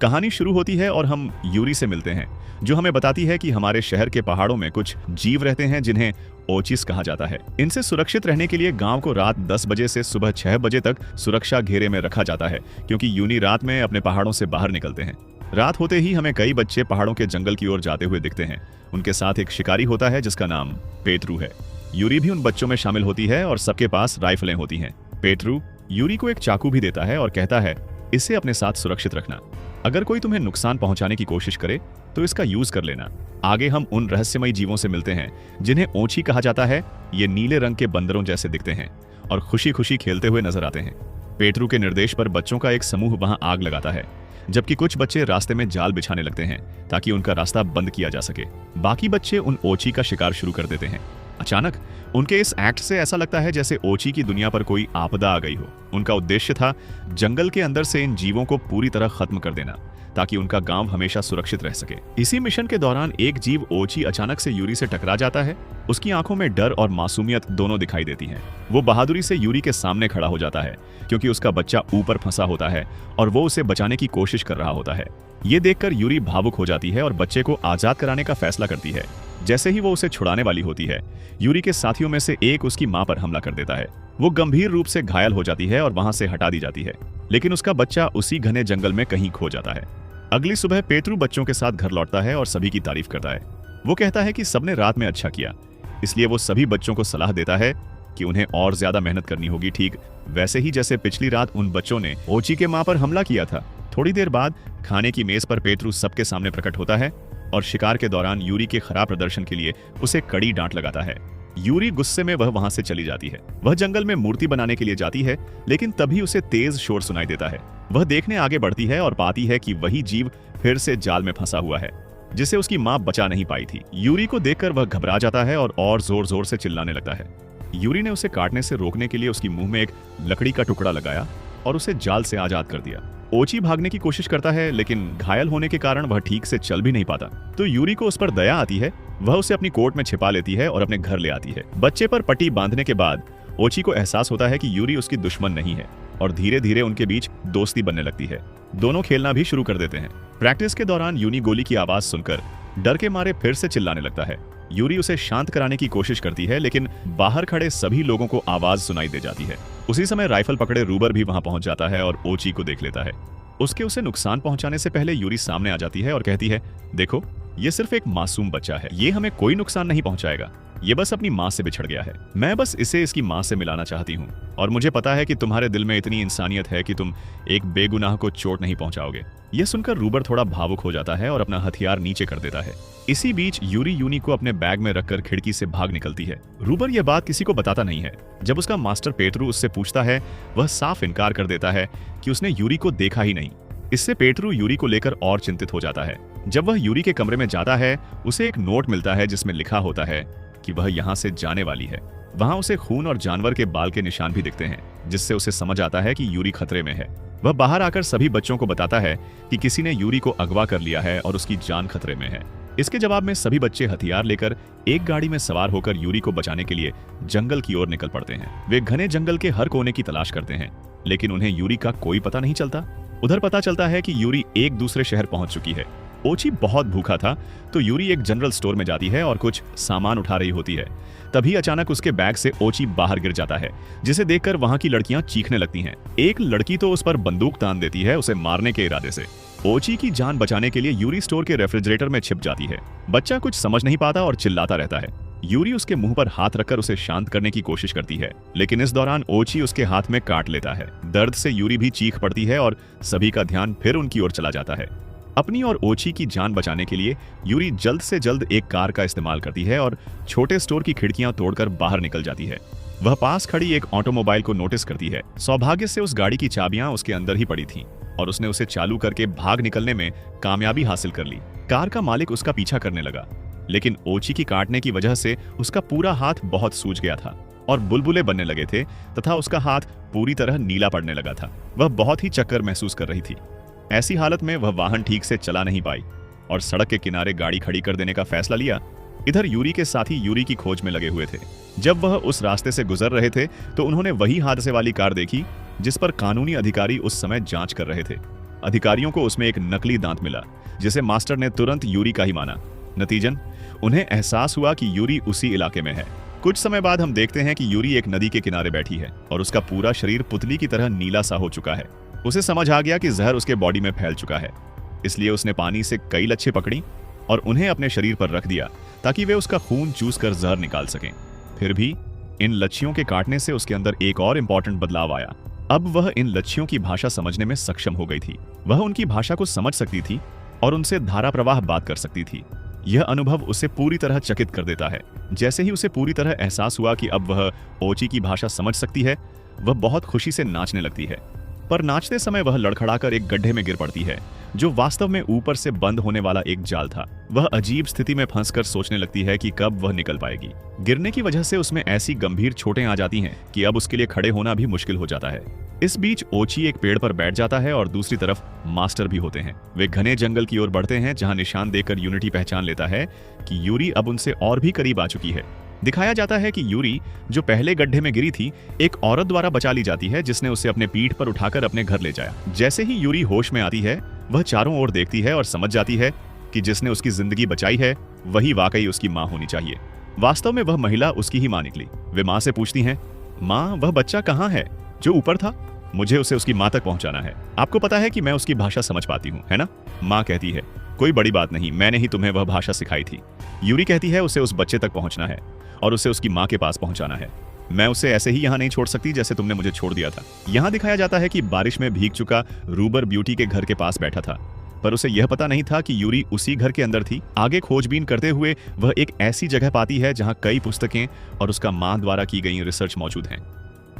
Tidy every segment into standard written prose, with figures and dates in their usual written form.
कहानी शुरू होती है और हम यूरी से मिलते हैं, जो हमें बताती है कि हमारे शहर के पहाड़ों में कुछ जीव रहते हैं जिन्हें ओचिस कहा जाता है। इनसे सुरक्षित रहने के लिए गांव को रात 10 बजे से सुबह 6 बजे तक सुरक्षा घेरे में रखा जाता है, क्योंकि यूनी रात में अपने पहाड़ों से बाहर निकलते हैं। रात होते ही हमें कई बच्चे पहाड़ों के जंगल की ओर जाते हुए दिखते हैं। उनके साथ एक शिकारी होता है जिसका नाम पेट्रू है। यूरी भी उन बच्चों में शामिल होती है और सबके पास राइफलें होती हैं। पेट्रू यूरी को एक चाकू भी देता है और कहता है, इसे अपने साथ सुरक्षित रखना। अगर कोई तुम्हें नुकसान पहुंचाने की कोशिश करे तो इसका यूज कर लेना। आगे हम उन रहस्यमयी जीवों से मिलते हैं जिन्हें ओची कहा जाता है। ये नीले रंग के बंदरों जैसे दिखते हैं और खुशी खुशी खेलते हुए नजर आते हैं। पेट्रू के निर्देश पर बच्चों का एक समूह वहां आग लगाता है, जबकि कुछ बच्चे रास्ते में जाल बिछाने लगते हैं ताकि उनका रास्ता बंद किया जा सके। बाकी बच्चे उन ओची का शिकार शुरू कर देते हैं। अचानक उनके इस एक्ट से ऐसा लगता है जैसे ओची की दुनिया पर कोई आपदा आ गई हो। उनका उद्देश्य था जंगल के अंदर से इन जीवों को पूरी तरह खत्म कर देना, ताकि उनका गांव हमेशा सुरक्षित रह सके। इसी मिशन के दौरान एक जीव ओची अचानक से यूरी से टकरा जाता है। उसकी आंखों में डर और मासूमियत दोनों दिखाई देती हैं। वो बहादुरी से यूरी के सामने खड़ा हो जाता है, क्योंकि उसका बच्चा ऊपर फंसा होता है और वो उसे बचाने की कोशिश कर रहा होता है। ये देखकर यूरी भावुक हो जाती है और बच्चे को आजाद कराने का फैसला करती है। जैसे ही वो उसे छुड़ाने वाली होती है, यूरी के साथियों में से एक उसकी मां पर हमला कर देता है। वो गंभीर रूप से घायल हो जाती है और वहां से हटा दी जाती है, लेकिन उसका बच्चा उसी घने जंगल में कहीं खो जाता है। अगली सुबह पेट्रू बच्चों के साथ घर लौटता है और सभी की तारीफ करता है। वो कहता है कि सबने रात में अच्छा किया, इसलिए वो सभी बच्चों को सलाह देता है कि उन्हें और ज्यादा मेहनत करनी होगी, ठीक वैसे ही जैसे पिछली रात उन बच्चों ने ओची के मां पर हमला किया था। थोड़ी देर बाद खाने की मेज पर पेट्रू सबके सामने प्रकट होता है और शिकार के दौरान यूरी के खराब प्रदर्शन के लिए उसे कड़ी डांट लगाता है। यूरी गुस्से में वहां से चली जाती है। वह जंगल में मूर्ति बनाने के लिए जाती है, लेकिन तभी उसे तेज शोर सुनाई देता है। वह देखने आगे बढ़ती है और पाती है कि वही जीव फिर से जाल में फंसा हुआ है, जिसे उसकी मां बचा नहीं पाई थी। यूरी को देखकर वह घबरा जाता है और जोर जोर से चिल्लाने लगता है। यूरी ने उसे काटने से रोकने के लिए उसकी मुंह में एक लकड़ी का टुकड़ा लगाया और उसे जाल से आजाद कर दिया। ओची भागने की कोशिश करता है, लेकिन घायल होने के कारण वह ठीक से चल भी नहीं पाता। तो यूरी को उस पर दया आती है। वह उसे अपनी कोट में छिपा लेती है और अपने घर ले आती है। बच्चे पर पट्टी बांधने के बाद ओची को एहसास होता है कि यूरी उसकी दुश्मन नहीं है और धीरे धीरे उनके बीच दोस्ती बनने लगती है। दोनों खेलना भी शुरू कर देते हैं। प्रैक्टिस के दौरान यूनी गोली की आवाज सुनकर डर के मारे फिर से चिल्लाने लगता है। यूरी उसे शांत कराने की कोशिश करती है, लेकिन बाहर खड़े सभी लोगों को आवाज सुनाई दे जाती है। उसी समय राइफल पकड़े रूबर भी वहां पहुंच जाता है और ओची को देख लेता है। उसे नुकसान पहुंचाने से पहले यूरी सामने आ जाती है और कहती है, देखो, ये सिर्फ एक मासूम बच्चा है, ये हमें कोई नुकसान नहीं पहुंचाएगा। ये बस अपनी माँ से बिछड़ गया है। मैं बस इसे इसकी माँ से मिलाना चाहती हूँ, और मुझे पता है कि तुम्हारे दिल में इतनी इंसानियत है कि तुम एक बेगुनाह को चोट नहीं पहुंचाओगे। यह सुनकर रूबर थोड़ा भावुक हो जाता है और अपना हथियार नीचे कर देता है। इसी बीच यूनी को अपने बैग में रखकर खिड़की से भाग निकलती है। रूबर यह बात किसी को बताता नहीं है। जब उसका मास्टर पेट्रू उससे पूछता है, वह साफ इनकार कर देता है कि उसने यूरी को देखा ही नहीं। इससे पेट्रू यूरी को लेकर और चिंतित हो जाता है। जब वह यूरी के कमरे में जाता है, उसे एक नोट मिलता है जिसमें लिखा होता है कि वह यहाँ से जाने वाली है। वहां उसे खून और जानवर के बाल के निशान भी दिखते हैं, जिससे उसे समझ आता है कि यूरी खतरे में है। वह बाहर आकर सभी बच्चों को बताता है कि किसी ने यूरी को अगवा कर लिया है और उसकी जान खतरे में है। इसके जवाब में सभी बच्चे हथियार लेकर एक गाड़ी में सवार होकर यूरी को बचाने के लिए जंगल की ओर निकल पड़ते हैं। वे घने जंगल के हर कोने की तलाश करते हैं, लेकिन उन्हें यूरी का कोई पता नहीं चलता। उधर पता चलता है कि यूरी एक दूसरे शहर पहुंच चुकी है। ओची बहुत भूखा था, तो यूरी एक जनरल स्टोर में जाती है और कुछ सामान उठा रही होती है। तभी अचानक उसके बैग से ओची बाहर गिर जाता है, जिसे देखकर वहां की लड़कियां चीखने लगती हैं। एक लड़की तो उस पर बंदूक तान देती है, उसे मारने के इरादे से। ओची की जान बचाने के लिए यूरी स्टोर के रेफ्रिजरेटर में छिप जाती है। बच्चा कुछ समझ नहीं पाता और चिल्लाता रहता है। यूरी उसके मुंह पर हाथ रखकर उसे शांत करने की कोशिश करती है, लेकिन इस दौरान ओची उसके हाथ में काट लेता है। दर्द से यूरी भी चीख पड़ती है और सभी का ध्यान फिर उनकी ओर चला जाता है। अपनी और ओची की जान बचाने के लिए यूरी जल्द से जल्द एक कार का इस्तेमाल करती है और छोटे स्टोर की खिड़कियां तोड़कर बाहर निकल जाती है। वह पास खड़ी एक ऑटोमोबाइल को नोटिस करती है। सौभाग्य से उस गाड़ी की चाबियां उसके अंदर ही पड़ी थीं और उसने उसे चालू करके भाग निकलने में कामयाबी हासिल कर ली। कार का मालिक उसका पीछा करने लगा, लेकिन ओची की काटने की वजह से उसका पूरा हाथ बहुत सूज गया था और बुलबुले बनने लगे थे तथा उसका हाथ पूरी तरह नीला पड़ने लगा था। वह बहुत ही चक्कर महसूस कर रही थी। ऐसी हालत में वह वाहन ठीक से चला नहीं पाई और सड़क के किनारे गाड़ी खड़ी कर देने का फैसला लिया। इधर यूरी के साथी यूरी की खोज में लगे हुए थे। जब वह उस रास्ते से गुजर रहे थे तो उन्होंने वही हादसे वाली कार देखी जिस पर कानूनी अधिकारी उस समय जांच कर रहे थे। अधिकारियों को उसमें एक नकली दांत मिला, जिसे मास्टर ने तुरंत यूरी का ही माना। नतीजन उन्हें एहसास हुआ कि यूरी उसी इलाके में है। कुछ समय बाद हम देखते हैं कि यूरी एक नदी के किनारे बैठी है और उसका पूरा शरीर पुतली की तरह नीला सा हो चुका है। उसे समझ आ गया कि जहर उसके बॉडी में फैल चुका है, इसलिए उसने पानी से कई लच्छे पकड़ी और उन्हें अपने शरीर पर रख दिया ताकि वे उसका खून चूस कर जहर निकाल सकें। फिर भी इन लच्छियों के काटने से उसके अंदर एक और इम्पोर्टेंट बदलाव आया। अब वह इन लच्छियों की भाषा समझने में सक्षम हो गई थी। वह उनकी भाषा को समझ सकती थी और उनसे धारा प्रवाह बात कर सकती थी। यह अनुभव उसे पूरी तरह चकित कर देता है। जैसे ही उसे पूरी तरह एहसास हुआ कि अब वह ओची की भाषा समझ सकती है, वह बहुत खुशी से नाचने लगती है। पर नाचते समय वह लड़खड़ाकर एक गड्ढे में गिर पड़ती है, जो वास्तव में ऊपर से बंद होने वाला एक जाल था। वह अजीब स्थिति में फंसकर सोचने लगती है कि कब वह निकल पाएगी। गिरने की वजह से उसमें ऐसी गंभीर चोटें आ जाती हैं कि अब उसके लिए खड़े होना भी मुश्किल हो जाता है। इस बीच ओची एक पेड़ पर बैठ जाता है और दूसरी तरफ मास्टर भी होते हैं। वे घने जंगल की ओर बढ़ते हैं, जहां निशान देकर यूनिटी पहचान लेता है कि यूरी अब उनसे और भी करीब आ चुकी है। दिखाया जाता है कि यूरी, जो पहले गड्ढे में गिरी थी, एक औरत द्वारा बचा ली जाती है, जिसने उसे अपने पीठ पर उठाकर अपने घर ले जाया। जैसे ही यूरी होश में आती है, वह चारों ओर देखती है और समझ जाती है कि जिसने उसकी जिंदगी बचाई है वही वाकई उसकी माँ होनी चाहिए। वास्तव में वह महिला उसकी ही माँ निकली। वे माँ से पूछती हैं, माँ, वह बच्चा कहाँ है जो ऊपर था? मुझे उसे उसकी माँ तक पहुंचाना है। आपको पता है कि मैं उसकी भाषा समझ पाती हूँ, है ना? माँ कहती है, कोई बड़ी बात नहीं, मैंने ही तुम्हें वह भाषा सिखाई थी। यूरी कहती है, उसे उस बच्चे तक पहुंचना है और उसे उसकी माँ के पास पहुंचाना है। मैं उसे ऐसे ही यहाँ नहीं छोड़ सकती जैसे तुमने मुझे छोड़ दिया था। यहाँ दिखाया जाता है कि बारिश में भीग चुका रूबर ब्यूटी के घर के पास बैठा था, पर उसे यह पता नहीं था कि यूरी उसी घर के अंदर थी। आगे खोजबीन करते हुए वह एक ऐसी जगह पाती है जहाँ कई पुस्तकें और उसका माँ द्वारा की गई रिसर्च मौजूद हैं।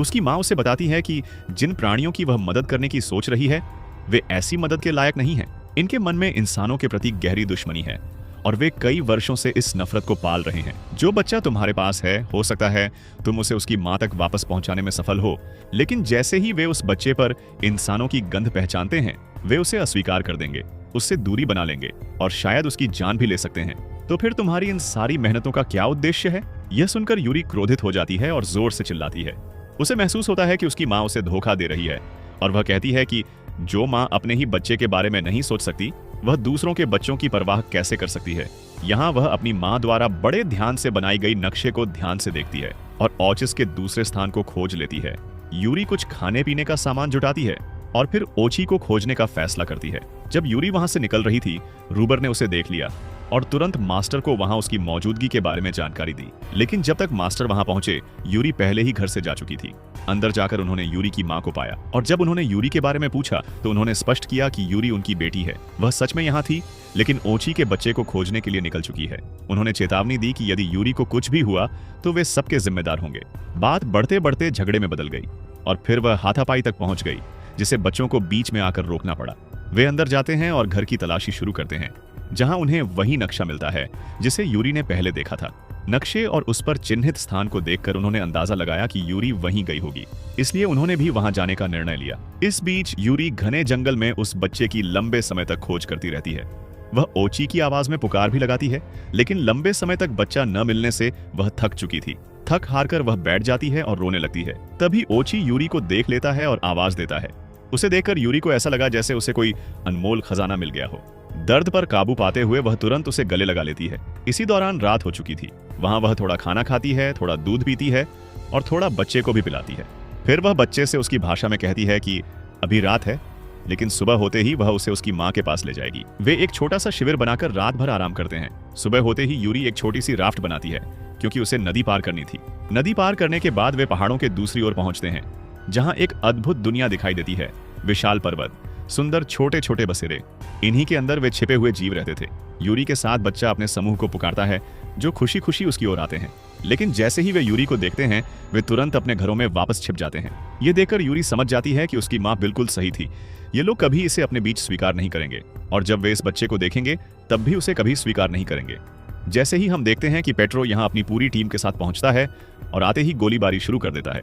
उसकी माँ उसे बताती है कि जिन प्राणियों की वह मदद करने की सोच रही है, वे ऐसी मदद के लायक नहीं हैं। इनके मन में इंसानों के प्रति गहरी दुश्मनी है और वे कई वर्षों से इस नफरत को पाल रहे हैं। जो बच्चा तुम्हारे पास है, हो सकता है तुम उसे उसकी माँ तक वापस पहुंचाने में सफल हो, लेकिन जैसे ही वे उस बच्चे पर इंसानों की गंध पहचानते हैं, वे उसे अस्वीकार कर देंगे, उससे दूरी बना लेंगे और शायद उसकी जान भी ले सकते हैं। तो फिर तुम्हारी इन सारी मेहनतों का क्या उद्देश्य है? यह सुनकर यूरी क्रोधित हो जाती है और जोर से चिल्लाती है। उसे महसूस होता है कि उसकी माँ उसे धोखा दे रही है और वह कहती है कि जो माँ अपने ही बच्चे के बारे में नहीं सोच सकती, वह दूसरों के बच्चों की परवाह कैसे कर सकती है। यहाँ वह अपनी माँ द्वारा बड़े ध्यान से बनाई गई नक्शे को ध्यान से देखती है और ओचिस के दूसरे स्थान को खोज लेती है। यूरी कुछ खाने पीने का सामान जुटाती है और फिर ओची को खोजने का फैसला करती है। जब यूरी वहां से निकल रही थी, रूबर ने उसे देख लिया और तुरंत मास्टर को वहां उसकी मौजूदगी के बारे में जानकारी दी। लेकिन जब तक मास्टर वहां पहुंचे, यूरी पहले ही घर से जा चुकी थी। अंदर जाकर उन्होंने यूरी की मां को पाया और जब उन्होंने यूरी के बारे में पूछा तो उन्होंने स्पष्ट किया कि यूरी उनकी बेटी है। वह सच में यहाँ थी, लेकिन ओची के बच्चे को खोजने के लिए निकल चुकी है। उन्होंने चेतावनी दी कि यदि यूरी को कुछ भी हुआ तो वे सबके जिम्मेदार होंगे। बात बढ़ते बढ़ते झगड़े में बदल गई और फिर वह हाथापाई तक पहुंच गई, जिसे बच्चों को बीच में आकर रोकना पड़ा। वे अंदर जाते हैं और घर की तलाशी शुरू करते हैं, जहां उन्हें वही नक्शा मिलता है जिसे यूरी ने पहले देखा था। नक्शे और उस पर चिन्हित स्थान को देखकर उन्होंने अंदाजा लगाया कि यूरी वहीं गई होगी, इसलिए उन्होंने भी वहां जाने का निर्णय लिया। इस बीच यूरी घने जंगल में उस बच्चे की लंबे समय तक खोज करती रहती है। वह ओची की आवाज में पुकार भी लगाती है, लेकिन लंबे समय तक बच्चा न मिलने से वह थक चुकी थी। थक हारकर वह बैठ जाती है और रोने लगती है। तभी ओची यूरी को देख लेता है और आवाज देता है। उसे देखकर यूरी को ऐसा लगा जैसे उसे कोई अनमोल खजाना मिल गया हो। दर्द पर काबू पाते हुए वह तुरंत उसे गले लगा लेती है। इसी दौरान रात हो चुकी थी। वहां वह थोड़ा खाना खाती है, थोड़ा दूध पीती है और थोड़ा बच्चे को भी पिलाती है। फिर वह बच्चे से उसकी भाषा में कहती है कि अभी रात है, लेकिन सुबह होते ही वह उसे उसकी माँ के पास ले जाएगी। वे एक छोटा सा शिविर बनाकर रात भर आराम करते हैं। सुबह होते ही यूरी एक छोटी सी राफ्ट बनाती है, क्योंकि उसे नदी पार करनी थी। नदी पार करने के बाद वे पहाड़ों के दूसरी ओर पहुंचते हैं, जहां एक अद्भुत दुनिया दिखाई देती है। विशाल पर्वत, सुंदर छोटे छोटे बसेरे, इन्हीं के अंदर वे छिपे हुए जीव रहते थे। यूरी के साथ बच्चा अपने समूह को पुकारता है, जो खुशी खुशी उसकी ओर आते हैं। लेकिन जैसे ही वे यूरी को देखते हैं, वे तुरंत अपने घरों में वापस छिप जाते हैं। ये देखकर यूरी समझ जाती है कि उसकी माँ बिल्कुल सही थी। ये लोग कभी इसे अपने बीच स्वीकार नहीं करेंगे, और जब वे इस बच्चे को देखेंगे तब भी उसे कभी स्वीकार नहीं करेंगे। जैसे ही हम देखते हैं कि पेट्रो यहाँ अपनी पूरी टीम के साथ पहुंचता है और आते ही गोलीबारी शुरू कर देता है।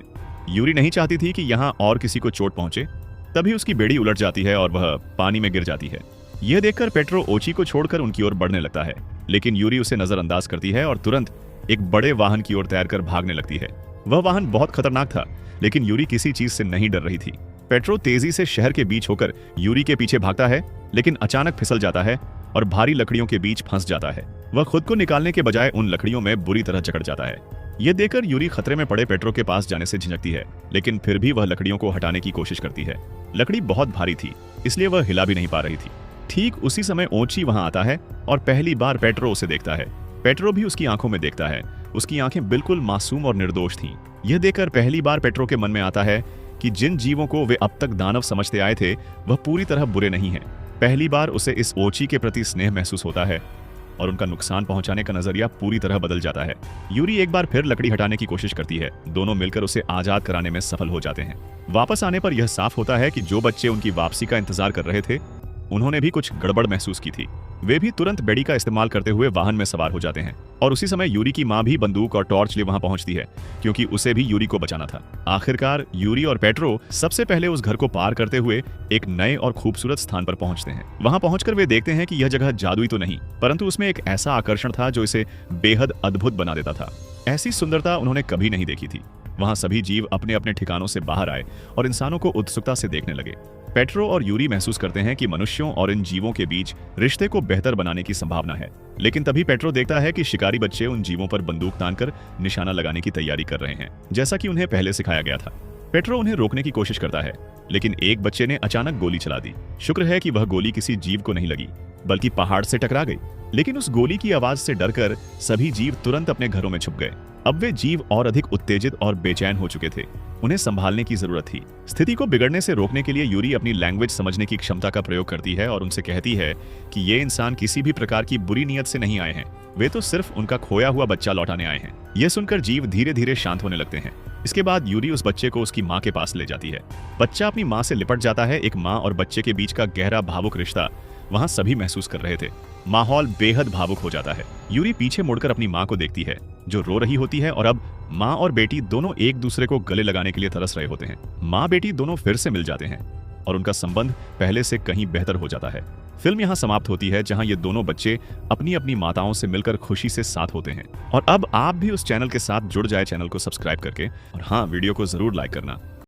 यूरी नहीं चाहती थी कि यहाँ और किसी को चोट पहुंचे। तभी उसकी बेड़ी उलट जाती है और वह पानी में गिर जाती है। यह देखकर पेट्रो ओची को छोड़कर उनकी ओर बढ़ने लगता है, लेकिन यूरी उसे नजरअंदाज करती है और तुरंत एक बड़े वाहन की ओर तैरकर भागने लगती है। वह वाहन बहुत खतरनाक था, लेकिन यूरी किसी चीज से नहीं डर रही थी। पेट्रो तेजी से शहर के बीच होकर यूरी के पीछे भागता है, लेकिन अचानक फिसल जाता है और भारी लकड़ियों के बीच फंस जाता है। वह खुद को निकालने के बजाय उन लकड़ियों में बुरी तरह जकड़ जाता है। यह देखकर यूरी खतरे में पड़े पेट्रो के पास जाने से झिझकती है, लेकिन फिर भी वह लकड़ियों को हटाने की कोशिश करती है। लकड़ी बहुत भारी थी, इसलिए वह हिला भी नहीं पा रही थी। ठीक उसी समय ओची वहां आता है और पहली बार पेट्रो उसे देखता है। पेट्रो भी उसकी आंखों में देखता है। उसकी आंखें बिल्कुल मासूम और निर्दोष थीं। यह देखकर पहली बार पेट्रो के मन में आता है कि जिन जीवों को वे अब तक दानव समझते आए थे, वह पूरी तरह बुरे नहीं हैं। पहली बार उसे इस ओची के प्रति स्नेह महसूस होता है और उनका नुकसान पहुंचाने का नजरिया पूरी तरह बदल जाता है। यूरी एक बार फिर लकड़ी हटाने की कोशिश करती है। दोनों मिलकर उसे आजाद कराने में सफल हो जाते हैं। वापस आने पर यह साफ होता है कि जो बच्चे उनकी वापसी का इंतजार कर रहे थे, उन्होंने भी कुछ गड़बड़ महसूस की थी। वे भी तुरंत बेड़ी का इस्तेमाल करते हुए वाहन में सवार हो जाते हैं और उसी समय यूरी की मां भी बंदूक और टॉर्च लिए वहां पहुंचती है, क्योंकि उसे भी यूरी को बचाना था। आखिरकार यूरी और पेट्रो सबसे पहले उस घर को पार करते हुए एक नए और खूबसूरत स्थान पर पहुंचते हैं। वहां पहुंचकर वे देखते हैं कि यह जगह जादुई तो नहीं, परंतु उसमें एक ऐसा आकर्षण था जो इसे बेहद अद्भुत बना देता था। ऐसी सुंदरता उन्होंने कभी नहीं देखी थी। वहां सभी जीव अपने अपने ठिकानों से बाहर आए और इंसानों को उत्सुकता से देखने लगे। पेट्रो और यूरी महसूस करते हैं कि मनुष्यों और इन जीवों के बीच रिश्ते को बेहतर बनाने की संभावना है, लेकिन तभी पेट्रो देखता है कि शिकारी बच्चे उन जीवों पर बंदूक तानकर निशाना लगाने की तैयारी कर रहे हैं, जैसा कि उन्हें पहले सिखाया गया था। पेट्रो उन्हें रोकने की कोशिश करता है, लेकिन एक बच्चे ने अचानक गोली चला दी। शुक्र है कि वह गोली किसी जीव को नहीं लगी, बल्कि पहाड़ से टकरा गई। लेकिन उस गोली की आवाज से डरकर सभी जीव तुरंत अपने घरों में छुप गए। अब वे जीव और अधिक उत्तेजित और बेचैन हो चुके थे। उन्हें संभालने की जरूरत थी। स्थिति को बिगड़ने से रोकने के लिए यूरी अपनी लैंग्वेज समझने की क्षमता का प्रयोग करती है और उनसे कहती है कि ये इंसान किसी भी प्रकार की बुरी नीयत से नहीं आए हैं, वे तो सिर्फ उनका खोया हुआ बच्चा लौटाने आए हैं। यह सुनकर जीव धीरे धीरे शांत होने लगते हैं। इसके बाद यूरी उस बच्चे को उसकी माँ के पास ले जाती है। बच्चा अपनी माँ से लिपट जाता है। एक माँ और बच्चे के बीच का गहरा भावुक रिश्ता वहां सभी महसूस कर रहे थे। माहौल बेहद भावुक हो जाता है। यूरी पीछे मुड़कर अपनी माँ को देखती है, जो रो रही होती है, और अब माँ और बेटी दोनों एक दूसरे को गले लगाने के लिए तरस रहे होते हैं। माँ बेटी दोनों फिर से मिल जाते हैं और उनका संबंध पहले से कहीं बेहतर हो जाता है। फिल्म यहाँ समाप्त होती है, जहाँ ये दोनों बच्चे अपनी अपनी माताओं से मिलकर खुशी से साथ होते हैं। और अब आप भी उस चैनल के साथ जुड़ जाए, चैनल को सब्सक्राइब करके, और हाँ, वीडियो को जरूर लाइक करना।